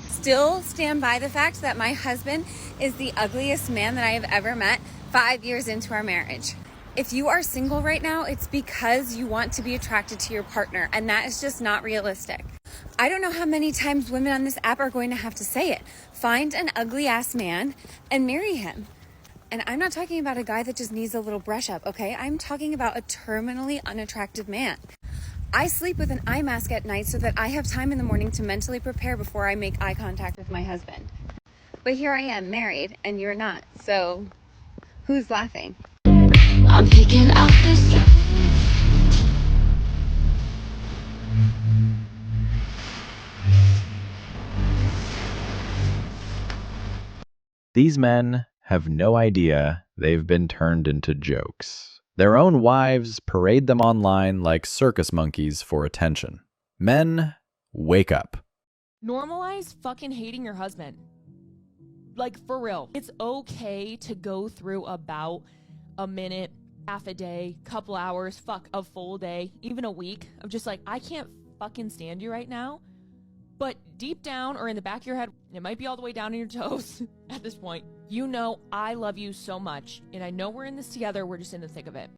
Still stand by the fact that my husband is the ugliest man that I have ever met 5 years into our marriage. If you are single right now, it's because you want to be attracted to your partner, and that is just not realistic. I don't know how many times women on this app are going to have to say it. Find an ugly ass man and marry him. And I'm not talking about a guy that just needs a little brush up, okay? I'm talking about a terminally unattractive man. I sleep with an eye mask at night so that I have time in the morning to mentally prepare before I make eye contact with my husband. But here I am, married, and you're not. So who's laughing? I'm picking out this. These men have no idea they've been turned into jokes. Their own wives parade them online like circus monkeys for attention. Men, wake up. Normalize fucking hating your husband. Like, for real. It's okay to go through about a minute, half a day, couple hours, fuck, a full day, even a week of just like, I can't fucking stand you right now. But deep down or in the back of your head, it might be all the way down in your toes at this point, you know I love you so much, and I know we're in this together, we're just in the thick of it.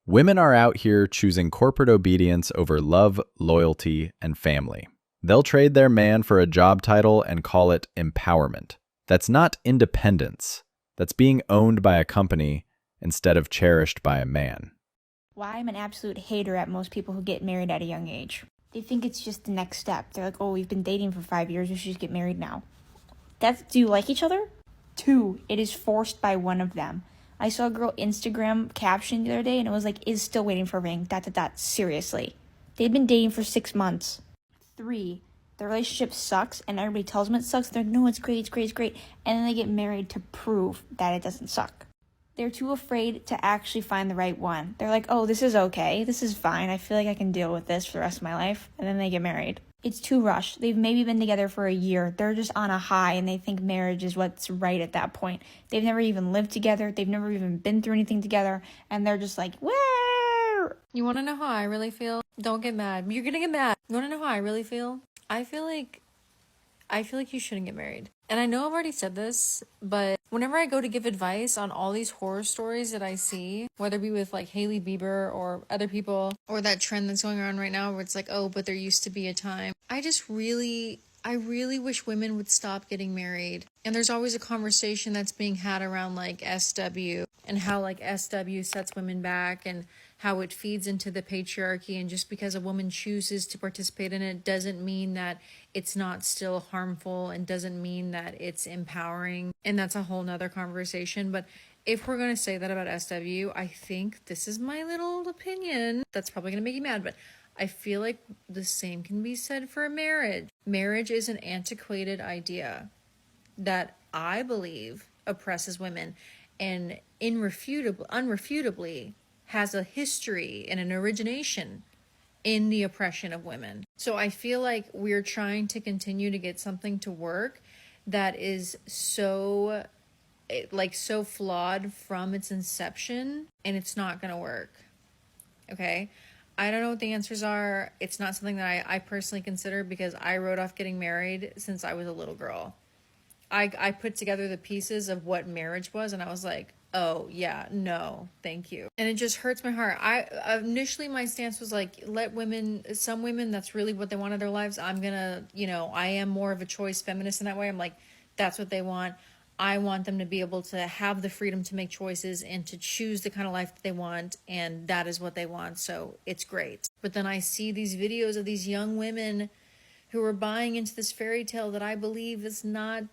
Women are out here choosing corporate obedience over love, loyalty, and family. They'll trade their man for a job title and call it empowerment. That's not independence. That's being owned by a company instead of cherished by a man. Why I'm an absolute hater at most people who get married at a young age. They think it's just the next step. They're like, oh, we've been dating for 5 years, we should just get married now. Do you like each other? 2, it is forced by one of them. I saw a girl Instagram caption the other day and it was like, is still waiting for a ring, ... Seriously. They've been dating for 6 months. 3, the relationship sucks and everybody tells them it sucks. They're like, no, it's great, it's great, it's great. And then they get married to prove that it doesn't suck. They're too afraid to actually find the right one. They're like, oh, this is okay. This is fine. I feel like I can deal with this for the rest of my life. And then they get married. It's too rushed. They've maybe been together for a year. They're just on a high and they think marriage is what's right at that point. They've never even lived together. They've never even been through anything together. And they're just like, where? You want to know how I really feel? Don't get mad. You're going to get mad. You want to know how I really feel? I feel like you shouldn't get married. And I know I've already said this, but whenever I go to give advice on all these horror stories that I see, whether it be with like Hailey Bieber or other people, or that trend that's going around right now where it's like, oh, but there used to be a time. I really wish women would stop getting married. And there's always a conversation that's being had around like SW and how like SW sets women back and how it feeds into the patriarchy. And just because a woman chooses to participate in it doesn't mean that it's not still harmful and doesn't mean that it's empowering. And that's a whole nother conversation. But if we're going to say that about SW, I think this is my little opinion. That's probably going to make you mad, but I feel like the same can be said for marriage. Marriage is an antiquated idea that I believe oppresses women and unrefutably has a history and an origination in the oppression of women. So I feel like we're trying to continue to get something to work that is so flawed from its inception, and it's not going to work. Okay? I don't know what the answers are. It's not something that I personally consider because I wrote off getting married since I was a little girl. I put together the pieces of what marriage was and I was like, oh yeah, no, thank you. And it just hurts my heart. Initially my stance was like, some women, that's really what they want in their lives. I am more of a choice feminist in that way. I'm like, that's what they want. I want them to be able to have the freedom to make choices and to choose the kind of life that they want, and that is what they want, so it's great. But then I see these videos of these young women who are buying into this fairy tale that I believe it's a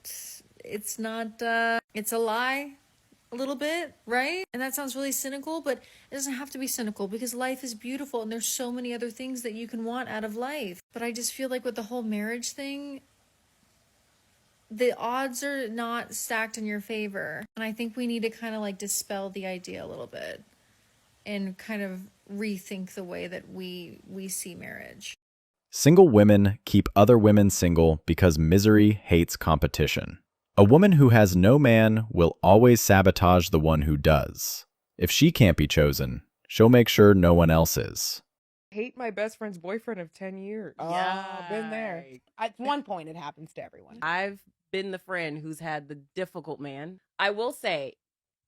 lie a little bit, right? And that sounds really cynical, but it doesn't have to be cynical because life is beautiful and there's so many other things that you can want out of life. But I just feel like with the whole marriage thing, the odds are not stacked in your favor. And I think we need to kind of like dispel the idea a little bit and kind of rethink the way that we see marriage. Single women keep other women single because misery hates competition. A woman who has no man will always sabotage the one who does. If she can't be chosen, she'll make sure no one else is. Hate my best friend's boyfriend of 10 years. Oh, been there. Yikes. At one point, it happens to everyone. I've been the friend who's had the difficult man. I will say,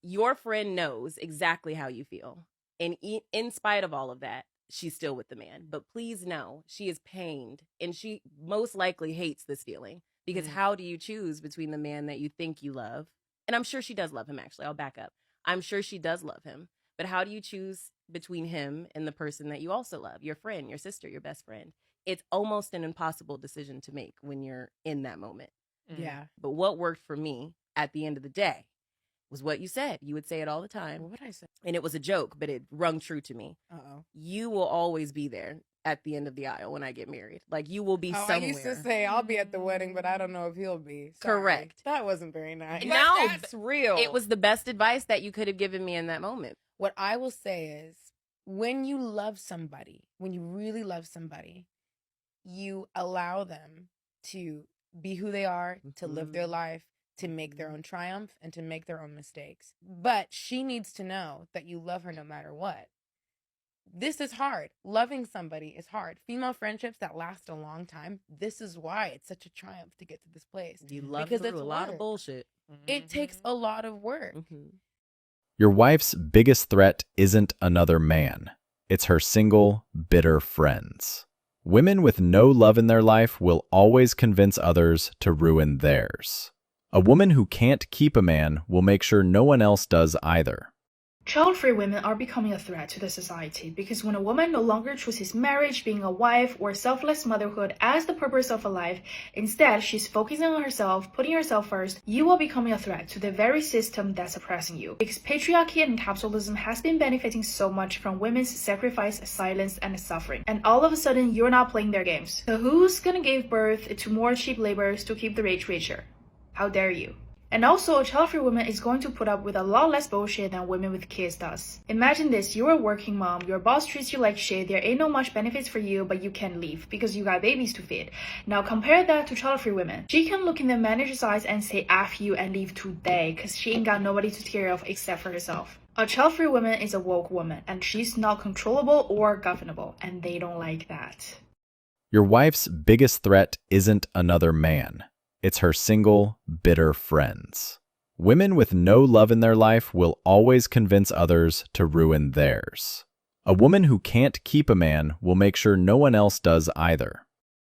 your friend knows exactly how you feel. And in spite of all of that, she's still with the man. But please know, she is pained. And she most likely hates this feeling. Because how do you choose between the man that you think you love? And I'm sure she does love him, actually. I'll back up. I'm sure she does love him. But how do you choose between him and the person that you also love? Your friend, your sister, your best friend. It's almost an impossible decision to make when you're in that moment. Yeah. But what worked for me at the end of the day was what you said. You would say it all the time. What would I say? And it was a joke, but it rung true to me. Uh-oh. You will always be there at the end of the aisle when I get married. Like, you will be somewhere. I used to say I'll be at the wedding, but I don't know if he'll be. Sorry. Correct. That wasn't very nice. No, that's real. It was the best advice that you could have given me in that moment. What I will say is, when you love somebody, when you really love somebody, you allow them to be who they are, to live their life, to make their own triumph, and to make their own mistakes. But she needs to know that you love her no matter what. This is hard. Loving somebody is hard. Female friendships that last a long time, this is why it's such a triumph to get to this place. You love because through it's a lot of work. bullshit. It takes a lot of work. Your wife's biggest threat isn't another man. It's her single, bitter friends. Women with no love in their life will always convince others to ruin theirs. A woman who can't keep a man will make sure no one else does either. Child-free women are becoming a threat to the society because when a woman no longer chooses marriage, being a wife, or selfless motherhood as the purpose of a life, instead she's focusing on herself, putting herself first, you are becoming a threat to the very system that's oppressing you. Because patriarchy and capitalism has been benefiting so much from women's sacrifice, silence, and suffering. And all of a sudden, you're not playing their games. So who's gonna give birth to more cheap laborers to keep the rich richer? How dare you? And also, a child-free woman is going to put up with a lot less bullshit than women with kids does. Imagine this, you're a working mom, your boss treats you like shit, there ain't no much benefits for you, but you can't leave because you got babies to feed. Now compare that to child-free women. She can look in the manager's eyes and say F you and leave today because she ain't got nobody to take care of except for herself. A child-free woman is a woke woman and she's not controllable or governable, and they don't like that. Your wife's biggest threat isn't another man. It's her single, bitter friends. Women with no love in their life will always convince others to ruin theirs. A woman who can't keep a man will make sure no one else does either.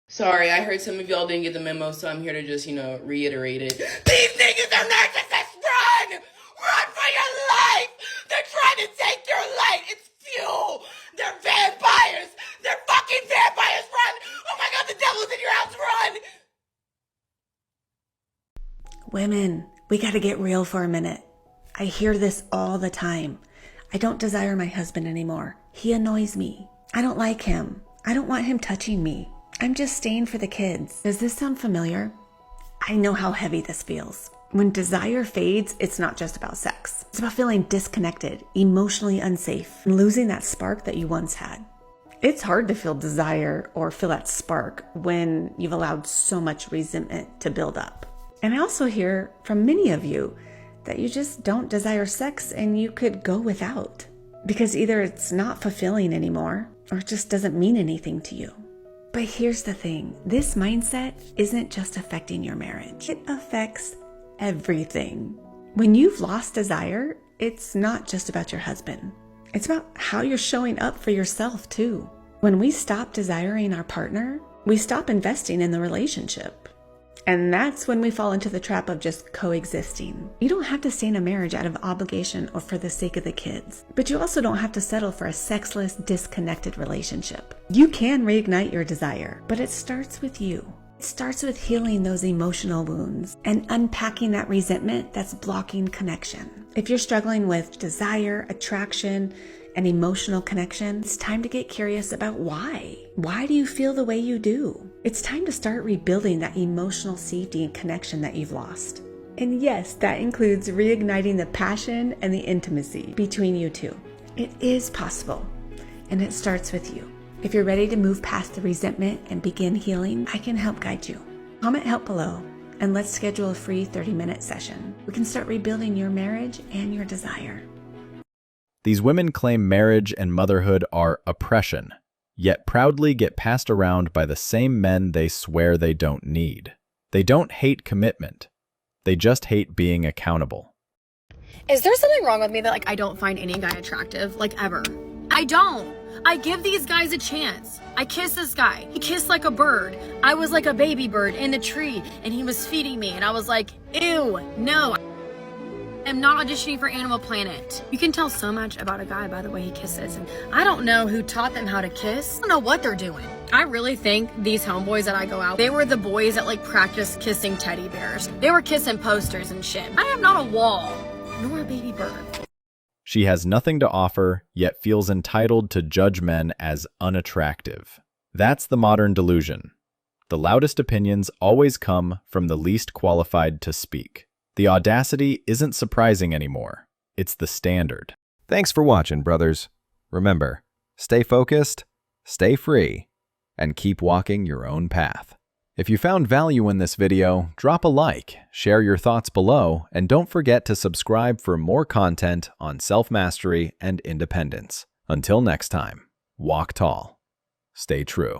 Sorry, I heard some of y'all didn't get the memo, so I'm here to just, reiterate it. These niggas are narcissists! Run! Run for your life! They're trying to take your light! It's fuel! They're vampires! They're fucking vampires! Run! Oh my god, the devil's in your house! Run! Women, we gotta get real for a minute. I hear this all the time. I don't desire my husband anymore. He annoys me. I don't like him. I don't want him touching me. I'm just staying for the kids. Does this sound familiar? I know how heavy this feels. When desire fades, it's not just about sex. It's about feeling disconnected, emotionally unsafe, and losing that spark that you once had. It's hard to feel desire or feel that spark when you've allowed so much resentment to build up. And I also hear from many of you that you just don't desire sex and you could go without because either it's not fulfilling anymore or it just doesn't mean anything to you. But here's the thing, this mindset isn't just affecting your marriage. It affects everything. When you've lost desire, it's not just about your husband. It's about how you're showing up for yourself too. When we stop desiring our partner, we stop investing in the relationship. And that's when we fall into the trap of just coexisting. You don't have to stay in a marriage out of obligation or for the sake of the kids, but you also don't have to settle for a sexless, disconnected relationship. You can reignite your desire, but it starts with you. It starts with healing those emotional wounds and unpacking that resentment that's blocking connection. If you're struggling with desire, attraction, and emotional connection, it's time to get curious about why. Why do you feel the way you do? It's time to start rebuilding that emotional safety and connection that you've lost. And yes, that includes reigniting the passion and the intimacy between you two. It is possible, and it starts with you. If you're ready to move past the resentment and begin healing, I can help guide you. Comment help below, and let's schedule a free 30-minute session. We can start rebuilding your marriage and your desire. These women claim marriage and motherhood are oppression. yet proudly get passed around by the same men they swear they don't need. They don't hate commitment. They just hate being accountable. Is there something wrong with me that like I don't find any guy attractive, like ever? I don't. I give these guys a chance. I kiss this guy. He kissed like a bird. I was like a baby bird in a tree and he was feeding me and I was like, ew, no. I'm not auditioning for Animal Planet. You can tell so much about a guy by the way he kisses. And I don't know who taught them how to kiss. I don't know what they're doing. I really think these homeboys that I go out, they were the boys that like practice kissing teddy bears. They were kissing posters and shit. I am not a wall, nor a baby bird. She has nothing to offer, yet feels entitled to judge men as unattractive. That's the modern delusion. The loudest opinions always come from the least qualified to speak. The audacity isn't surprising anymore. It's the standard. Thanks for watching, brothers. Remember, stay focused, stay free, and keep walking your own path. If you found value in this video, drop a like, share your thoughts below, and don't forget to subscribe for more content on self-mastery and independence. Until next time, walk tall, stay true.